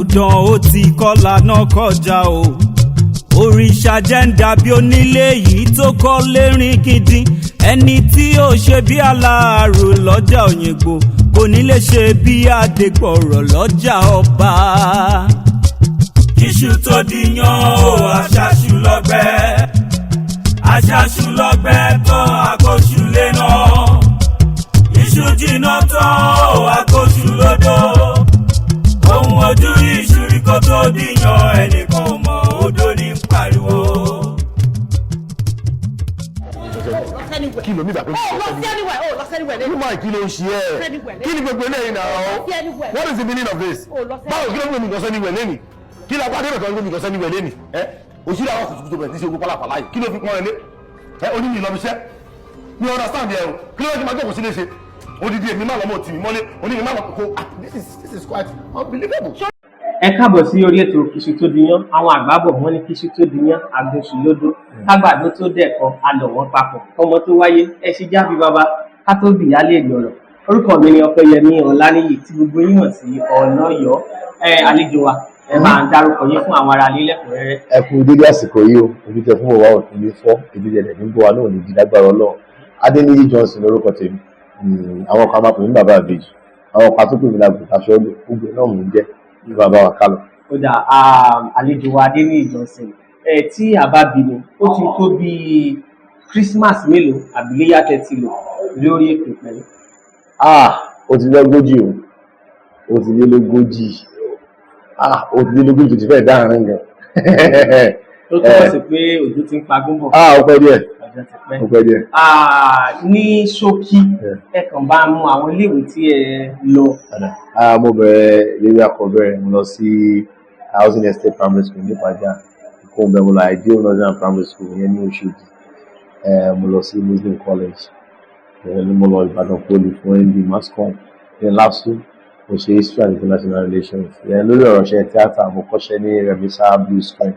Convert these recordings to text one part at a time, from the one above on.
dandan ó ti kọ́lá náà kọjá o òrìṣà jẹ́ ń dàbí onílé yìí tó kọ́ lérin gidi ẹni tí ó ṣe bí aláàrò lọ́jà Òyìngbò kò ní lè ṣe bí Adégbọ̀rọ̀ lọ́jà Ọba. Iṣu tó dìyàn o aṣáṣu lọ́gbẹ́ tán àkóṣù lé náà iṣu jìnnà tán o àkóṣù lódò ohun ojú iṣu rí kó tó dìyàn ẹnìkan mọ̀ odò ní pariwo. Kí ló ní ìgbà pé mo lọ sẹ́niwẹ̀ ní máa kí ló ń ṣe ẹ́ kí ni gbogbo eléyìí náà what is the meaning of this báwo kí ló ń gbé mi lọ sẹ́niwẹ̀ lẹ́nì kí ló bá débẹ̀ kan gbé mi lọ sẹ́niwẹ̀ lẹ́nì òṣìṣẹ́ àwọn kùtùkùtù bẹ̀rẹ̀ tí ṣe ogun pálapàla yìí kí ló fi pọ́n ẹ lé oní mi lọ́bíṣẹ́ mi understand ẹ o kí ló ń máa jókòó sílé ṣe odidi èmi máa lọ́mọ tì mí mọ́lé oní mi máa lọ́ kó this is quite unbelievable. Ẹ káàbọ̀ sí orí ètò KISUTODIYAN. Àwọn àgbà bọ̀ wọ́n ní KISUTODIYAN àgbẹ̀sùlódó kágbàdo tó dẹ̀kọ́ alọ̀ wọn papọ̀ ọmọ tó wáyé ẹ ṣe jábí baba ká tó bì yálé ìgbọ̀rọ̀. Orúkọ mi ni Ọpẹ́yẹmí Ọláníyì tí gbogbo yín mọ̀ sí Ọlọ́yọ̀ọ́. Àlejò wa ẹ máa ń dárúkọ yín fún àwọn ará ilé lẹ́kùnrẹ́rẹ́. Ẹ kú dédé àsìkò yìí o ojú tẹ fún wa òtún lè fọ́ ibi jẹ̀dẹ̀ ní bó wa náà ní dídágbára Ọlọ́run. Adeniyi Johnson lórúkọ tèmi àwọn kan máa pè ní bàbá àbèjì àwọn kan tó pè mí lágbo aṣọ ọdún gbogbo náà mò ń jẹ́ ní bàbá wa kálọ̀. Ó dà àlejò wa Adeniyi Johnson tí a bá bí ni ó ti tó bí Christmas mélòó àbí Iléyá tẹ́tí lò lórí ètò pẹ̀lú. Ó ti lé lógójì o ó ti lé lógójì ó ti lé lógójì ti fẹ́ dáhùn gan. Tó túmọ̀ sí pé òjò ti ń pa gúnbọ̀. Ó pẹ́ díẹ̀ ó pẹ́ díẹ̀. Ní ṣókí ẹ kàn bá mú àwọn iléèwé tí ẹ lọ. Mo bẹ̀rẹ̀ iléèwé àkọ́bẹ̀rẹ̀ mo lọ sí Housing Estate Primary School ní Ìpàjà ìkóhùnbẹ̀ mo lọ Ideal Northern Primary School yẹn ní Òṣòdì mo lọ sí Muslim College mo lọ Ìbàdàn Poly fún ND Mascom ní LASU mo ṣe History and International Relations lórí ọ̀rọ̀ ṣe tíátà mo kọ́ṣẹ́ ní Remisa Blue Screen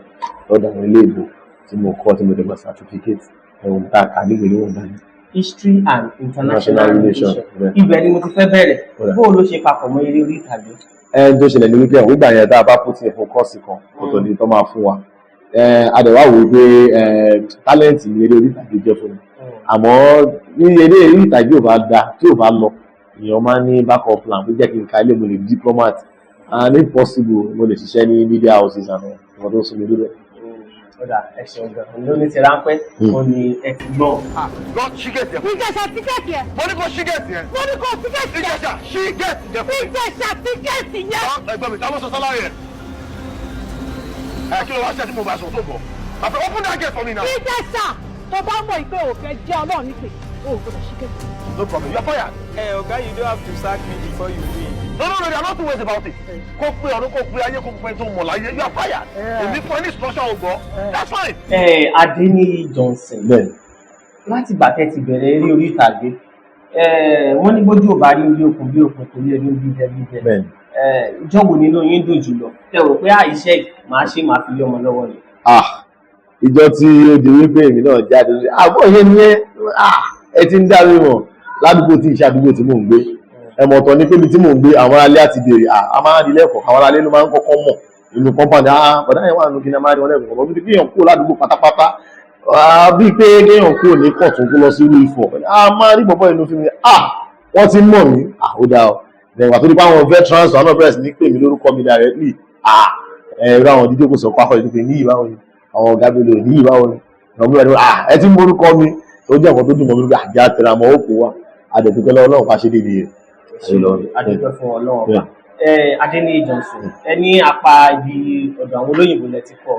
lọ́dọ̀ àwọn ilé ìbò tí mo kọ́ tí mo dẹ̀ gba certificate ẹ̀wọ̀n tá a kà nígbè níwọ̀n dání. History and International Relations ibẹ̀ ni mo ti fẹ́ bẹ̀rẹ̀ bó ló ṣe papọ̀ mọ́ eré orí ìtàgé. Tó ṣẹlẹ̀ ní wípé nígbà yẹn tá a bá put in fún kọ́ọ̀sì kan kò tó di tó máa fún wa adẹ̀wà wò pé tálẹ́ǹtì ní eré orí ìtàgé jẹ́ fún mi àmọ́ ní eré orí ìtàgé ò bá da tí ò bá lọ èèyàn máa ń ní backup plan tó jẹ́ kí n ka ilé mo lè diplomat and if possible mo lè ṣiṣẹ́ ní media houses àná ìwọ̀n tó ń sọ mi lórí ẹ̀. Ọ̀dà ẹ̀sìn ọ̀gá ló ní ti ráńpẹ́ ó ní ẹ ti gbọ́. Lọ ṣígẹ̀tì ẹ̀. Ìjẹ̀ṣà tíkẹ́ẹ̀tì ẹ̀. Mo ní kó ṣígẹ̀tì ẹ̀. Mo ní kó tíkẹ́ẹ̀tì ẹ̀. Ìjẹ̀ṣà ṣígẹ̀tì ẹ̀. Ìjẹ̀ṣà tíkẹ́ẹ̀tì yẹn. Ẹgbẹ́ mi táwọn sọ sálárì ẹ̀. Kí ló wá ṣe tí mo bá sọ tó bọ̀? Àfẹ́ open that gate for me now. Ìjẹ̀ṣà tó bá mọ̀ ìpè òfẹ́ jẹ́ Ọlọ́run nípè ó gbọ́dọ̀ ṣígẹ̀tì. No problem, you are fired. Oga, you don't have to sack me before you leave. No, they are not too worried about it. Kó pé ọdún kó pé ayé kó pé tó mọ̀ láyé, you are fired. Èmi fún any instruction ò gbọ́, that's fine. Adeniyi Johnson láti ìgbà tẹ́ ti bẹ̀rẹ̀ eré orí ìtàgé wọ́n ní bójú ò bá rí orí okùn bí okùn torí ẹni bí jẹ́ ìjọ́wò nínú yín dùn jùlọ tẹ́ rò pé iṣẹ́ màá ṣe máa fi lé ọmọ lọ́wọ́ ni. Ìjọ tí ó di wípé èmi náà jáde àbọ̀ yẹn ni ẹ ti ń dá mi mọ̀ ládùúgbò tí iṣẹ́ àdúgbò tí mò ń gbé ẹ̀mọ̀ ọ̀tọ̀ ní pébi tí mò ń gbé àwọn alẹ́ àti bèrè a máa ń rí lẹ́kọ̀ọ́ àwọn alẹ́ ló máa ń kọ́kọ́ mọ̀ inú kọ́mpáǹdì bọ̀dá yẹn wà nínú kí ni a máa rí wọn lẹ́kọ̀ọ́ bọ̀ bí kéèyàn kúrò ládùúgbò pátápátá bíi pé kéèyàn kúrò ní kọ̀tún kó lọ sí irú Ifọ̀ máa rí bọ̀bọ̀ inú fi mi wọ́n ti mọ̀ mí ó dáa ọ ìgbà tó di pé àwọn veterans àwọn bẹ̀rẹ̀ sí ní pè mí lórúkọ mi directly ẹ̀rọ àwọn dídé kò sọ pápá ìdíje ní ìbáwọn ni àwọn ọ̀gá mi lò ní ìbáwọn ni ẹ ti ń borúkọ mi tó jẹ́ ọ̀kan tó dùn mọ́ mi àjẹ́ àtẹ̀rẹ̀ àmọ́ òkú wa adẹ̀dúpẹ́ lọ́wọ́ Ọlọ́run fàṣẹ débi rẹ̀. Adúpẹ́ fún Ọlọ́run ọba. Adeniyi Johnson ẹni apá ibi ọ̀dọ̀ àwọn olóyìnbó lẹ ti kọ́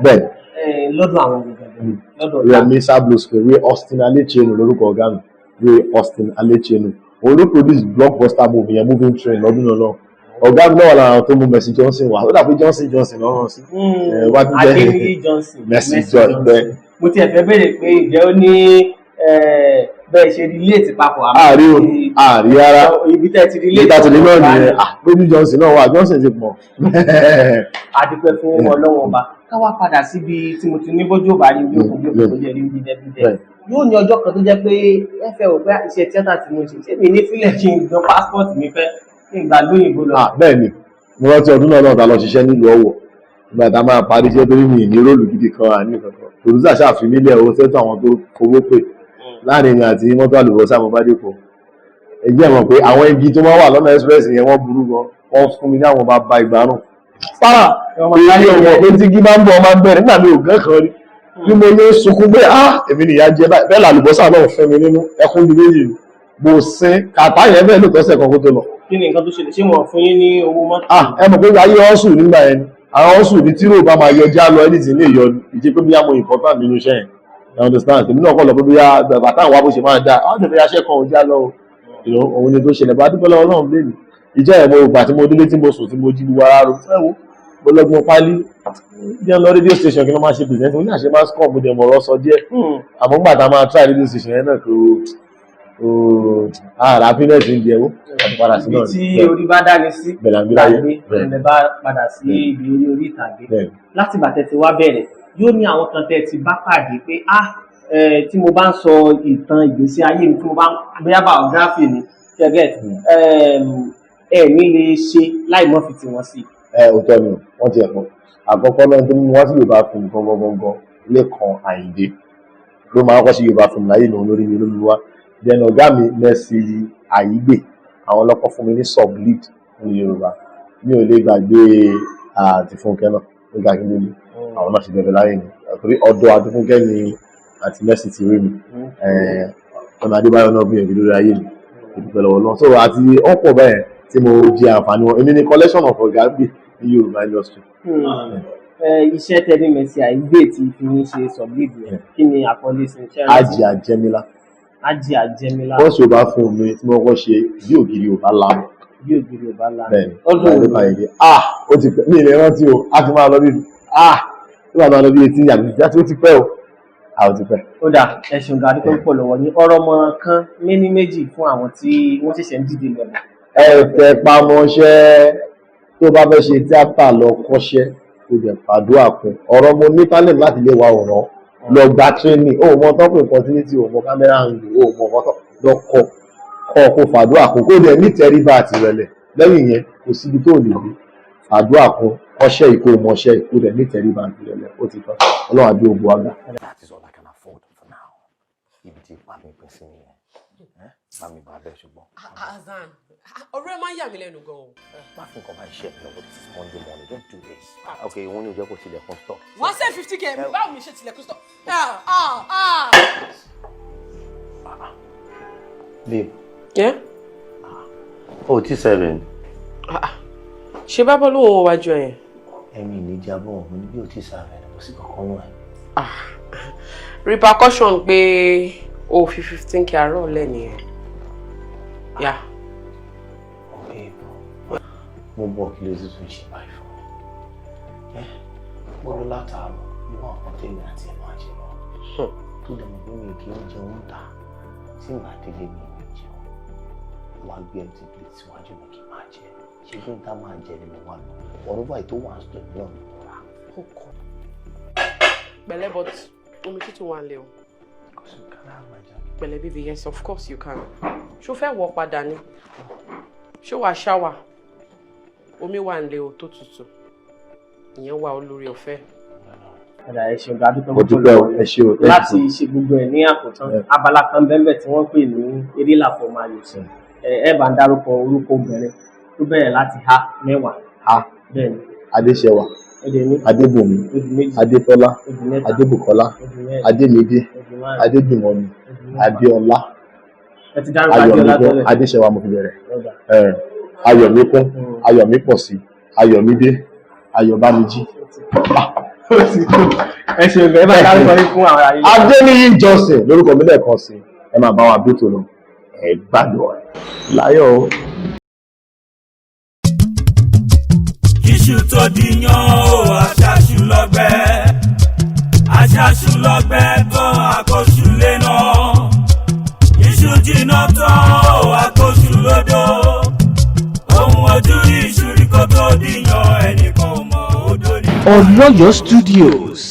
lọ́dọ̀ àwọn olùgbàgbọ́ lọ́dọ̀ Remisa Blue Screen Ray Austin Alechenu lórúkọ ọ̀gá mi Ray Austin Alechenu òun ló produce blockbuster movie yẹn Moving Train lọ́dún náà ọ̀gá mi náà wà lára tó mú Mercy Johnson wá ó dà pé Johnson lọ́rùn sí. Adeniyi Johnson Mercy Johnson. Mo ti ẹ̀fẹ́ bẹ̀rẹ̀ pé ìjẹ́ ó ní bẹ́ẹ̀ ṣe relate papọ̀ àrí ara ibi tẹ́ ti relate papọ̀ náà nìyẹn Baby Johnson náà wà Johnson ti pọ̀. Adúpẹ́ fún Ọlọ́run ọba ká wá padà síbi tí mo ti ní bójú bá rí ojú òkú bí òkú jẹ́ rí bídẹ́bídẹ́ yóò ní ọjọ́ kan tó jẹ́ pé ẹ fẹ́ wò pé iṣẹ́ tíátà tí mo ṣe ṣé mi ní sílẹ̀ kí n gan passport mi fẹ́ kí n gbà lóyìnbó lọ. Bẹ́ẹ̀ ni mo rántí ọdún náà ta lọ ṣiṣẹ́ nílùú Ọ̀wọ̀ ìgbà tá a máa parí iṣẹ́ torí mi ní róòlù gidi kan àní kankan producer ṣàfihàn nílẹ̀ owó sẹ́tọ̀ àwọn tó fowó pè láàrin mi àti mọ́tò àlùbọ́sà mo bá dé pọ̀ ẹgbẹ́ mọ̀ pé àwọn igi tó máa wà lọ́nà express yẹn wọ́n burú gan wọ́n fún mi ní àwọn bàbá ìgbárùn pàrà èyí ọmọ pé tí kí máa ń bọ̀ máa ń bẹ̀rẹ̀ nígbà mi ò gán kan rí bí mo ní sunkún pé èmi nìyá jẹ bẹ́ẹ̀ làlùbọ́sà náà fẹ́ mi nínú ẹkún bí méjì mo sin kàtá yẹn bẹ́ẹ̀ ló tọ́sẹ̀ kan kó tó lọ. kí ni nǹkan tó ṣẹlẹ̀ ṣé wọ́n fún yín ní owó mọ́tò. ẹ mọ̀ pé ayé ọ̀sùn nígbà yẹn ni àwọn ọ̀sùn ní tí ròbá máa yọ já lọ ẹni tí ní ìyọnu ìjẹ́ pé bí a mọ important nínú iṣẹ́ yẹn you understand tèmi náà kọ́ lọ pé bí bàtà àwọn abó ṣe máa dá àwọn tẹ̀lé aṣẹ́ kan ò já lọ òun ni tó ṣẹlẹ̀ bá dúpẹ́ lọ́wọ́ náà lẹ́nu ìjẹ́ ẹ̀ mo gbà tí mo délé tí mo sùn tí mo jí gbogbo ara ro ẹ wo mo lọ́gbọ́n pálí jẹ́ lọ rédíò station kí wọ́n máa ṣe present mo ní àṣẹ máa score mo dẹ̀ mọ̀ ọ̀rọ̀ sọ díẹ̀ àmọ́ gbà tá a máa try rédíò station yẹn náà kò happiness ń jẹ́ ó padà sí náà. ibi tí orí bá dání sí gbàgbé ẹ̀ bá padà sí ibi orí ìtàgé láti bàtẹ́ ti wá bẹ̀rẹ̀ yóò ní àwọn kan tẹ́ ti bá pàdé pé tí mo bá ń sọ ìtàn ìgbésí ayé mi tí mo bá ń bóyá biography ni get ní lè ṣe láì mọ́ fi tiwọn sí. òótọ́ ni wọ́n ti ẹ̀kọ́ àkọ́kọ́ náà tó mú wá sí Yorùbá fún gangan Lékan Àyìndé ló máa ń kọ́ sí Yorùbá fún láyé ìnáwó lórí mi lórí wa then ọ̀gá mi Mercy Aigbe àwọn ọlọ́kọ́ fún mi ní sublead ní Yorùbá mi ò lè gbàgbé àti Funke náà Funke Akindele àwọn náà ṣe bẹ̀rẹ̀ láyé mi torí ọ̀dọ̀ àti Funke ni àti Mercy ti rí mi Femi Adebayo náà gbìyànjú lórí ayé mi ìdúpẹ́ lọ́wọ́ náà so àti ọ̀pọ̀ bẹ́ẹ̀ tí mo jẹ àǹfààní wọn èmi ní collection of ọ̀gá gbè ní Yorùbá industry. Iṣẹ́ tẹ́lẹ̀ Mercy Aigbe tí fi ń ṣe sublead yẹn kí ni àkọlé sí iṣẹ́ rẹ̀? Ajì Àjẹmílá. Ajì Àjẹmílá. wọ́n ṣe ò bá fún mi tí wọ́n kọ́ ṣe bí ògiri ò bá lanu. bí ògiri ò bá lanu. bẹ́ẹ̀ni ọdún ìlú ó ti pẹ́ mi ìlẹ̀ rántí o a ti máa lọ bí tí wàá máa lọ bí etí yàgbé tí ó ti pẹ́ o ó ti pẹ́. ó dà ẹ̀sùn gàdí tó ń pọ̀ lọ́wọ́ ní ọ̀rọ̀ ọmọ kan méní méjì fún àwọn tí wọ́n ṣẹ̀ṣẹ̀ ń dìde lọ́nà. Tẹ pamọ́ṣẹ́ tó bá fẹ́ ṣe tíátà lọ kọ́ṣẹ́ tó jẹ́ fàdúrà kún ọ̀rọ̀ mo ní talent láti lè wa ọ̀rọ̀ lọ gba training ó mọ tọ́pọ̀ opportunity ó mọ kámẹ́rà ń lò ó mọ kọ́tọ̀ lọ kọ́ kó fàdúrà kún kó dẹ̀ nítẹríba àtìrẹ̀lẹ̀ lẹ́yìn yẹn kò síbi tó lè gbé fàdúrà kún ọṣẹ́ ìkó mọṣẹ́ ìkó dẹ̀ nítẹríba àtìrẹ̀lẹ̀ ó ti tán Ọlọ́run àbí ògbó àgbà. That is all I can afford for now. Ibi tí ipa mi pín sí nìyẹn bá mi bá bẹ́ẹ̀ ṣùgbọ́n. Azan ọ̀rẹ́ máa ń yà mí lẹ́nu gan-an. Má fi nǹkan bá iṣẹ́ mi lọ́wọ́ this is Monday morning don't do this. Okay wọ́n ní o jẹ́ kó tilẹ̀kùn stop. wọ́n ṣe 50k báwo mi ṣe tilẹ̀kùn stop. Babe. Yeah? Oh, ti seven. Ṣé bá bọ́ lóun wájú ẹ̀yẹn? Ẹ̀mí ní jábọ̀ òun ní bí o ti seven kò sí kankan wọ̀ ẹ́. Repercussion pé o fi 15k àárọ̀ lẹ́nu yẹn. Yeah. Mo bọ̀ kí ló tún ṣe báyìí fún mi. Mo lọ látàárọ̀ ìwọ̀n àwọn tèmi àti ẹ̀ máa jẹ lọ. Tó dẹ̀ mọ̀ pé mi kì í jẹun ta tí màá délé mi ò jẹun. Wàá gbé empty plate síwájú mi kí n máa jẹ. Ṣé kí n tá máa jẹ ni mo wà lọ? Ọ̀rọ̀ báyìí tó wà ń sọ náà ni mo rà. Pẹ̀lẹ́ but omi tútù wà nílé o. Kò sí nǹkan náà máa jà. Pẹ̀lẹ́ baby, yes of course you can. Ṣó fẹ́ wọ padà ni? Ṣó wàá ṣáwà? Omi wà nílé o tó tutù. Ìyẹn wà olórí ọ̀fẹ́. Ẹ̀dà ẹ̀ṣẹ̀ gàdí tó ń pọ̀ lọ́wọ́ láti ṣe gbogbo ẹ̀ ní àkótán. Abala kan bẹ́ẹ̀ tí wọ́n pè ní eré làfọ̀ máa lè sọ. Ẹ bá ń dárúkọ orúkọ obìnrin tó bẹ̀rẹ̀ láti H mẹ́wàá. Bẹ́ẹ̀ni. Adéṣẹwà. Adébùnmi. Adétọ́lá. Adébùkọ́lá. Adémídé. Adéjùmọ̀mí. Adéọlá. Ẹ ti dárúkọ Adéọlá tẹ́lẹ̀. Adéṣẹwà mo fi bẹ̀rẹ̀. Ayọ̀míkún. Ayọ̀mípọ̀sí. Ayọ̀mídé. Ayọ̀bámijí. Ẹ ṣe ẹ bá dárúkọ yín fún àwọn ayé. Adeniyi Johnson lórúkọ mi lẹ́ẹ̀kan sí ẹ máa bá wa bí tòun ẹ gbádùn ẹ láyọ̀ o. Iṣu tó diyàn o aṣáṣu lọ́gbẹ́ tán àkóṣù lẹ́nà iṣu jìnnà tán o àkóṣù lódò ohun ojú iṣu rí kó tó diyàn ẹnìkan ò mọ̀ odò ní. Oloyo Studios.